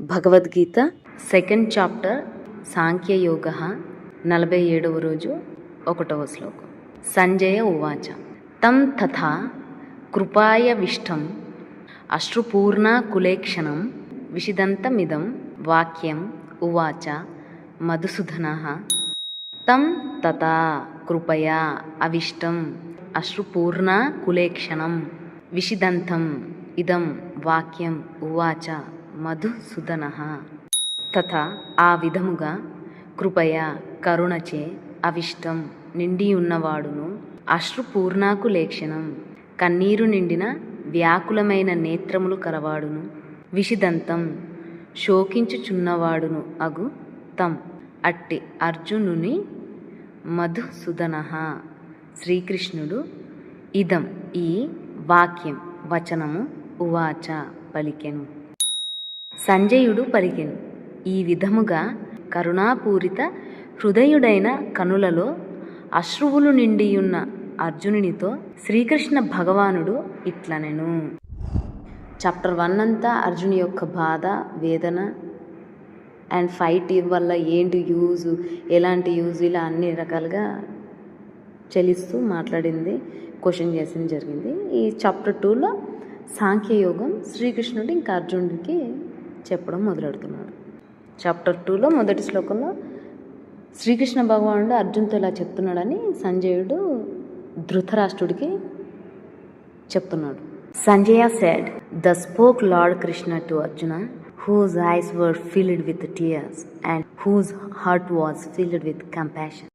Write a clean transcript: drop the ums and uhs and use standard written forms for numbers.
Bhagavad Gita second chapter సాంఖ్యయోగ 47వ రోజు 1వ శ్లోకం. సంజయ ఉవాచ తం తథా కృపాయవిష్టం అశ్రుపూర్ణాకులేక్షణం విషిదంతమిదం వాక్యం ఉవాచ మధుసూదనః. తం తథా కృపయా అవిష్టం అశ్రుపూర్ణాకులేక్షణం విషిదంతం ఇదం వాక్యం ఉవాచ మధుసూదనః. తథా ఆ విధముగా కృపయా కరుణచే అవిష్టం నిండి ఉన్నవాడును అశ్రుపూర్ణాకులేక్షణం కన్నీరు నిండిన వ్యాకులమైన నేత్రములు కలవాడును విషిదంతం శోకించుచున్నవాడును అగు తం అట్టి అర్జునుని మధుసూదనః శ్రీకృష్ణుడు ఇదం ఈ వాక్యం వచనము ఉవాచ పలికెను. సంజయుడు పలికెను. ఈ విధముగా కరుణాపూరిత హృదయుడైన కనులలో అశ్రువులు నిండియున్న అర్జునునితో శ్రీకృష్ణ భగవానుడు ఇట్లనెను. చాప్టర్ 1 అంతా అర్జుని యొక్క బాధ, వేదన అండ్ ఫైట్ వల్ల ఏంటి యూజ్, ఎలాంటి యూజ్, ఇలా అన్ని రకాలుగా చలిస్తూ మాట్లాడింది, క్వశ్చన్ చేసింది జరిగింది. ఈ చాప్టర్ 2లో సాంఖ్యయోగం శ్రీకృష్ణుడు ఇంకా అర్జునుడికి చెప్పడం మొదలెడుతున్నాడు. చాప్టర్ 2లో మొదటి శ్లోకంలో శ్రీకృష్ణ భగవానుడు అర్జున్తో ఇలా చెప్తున్నాడని సంజయుడు ధృతరాష్ట్రుడికి చెప్తున్నాడు. Sanjaya said, "Thus spoke Lord Krishna to Arjuna, whose eyes were filled with tears and whose heart was filled with compassion."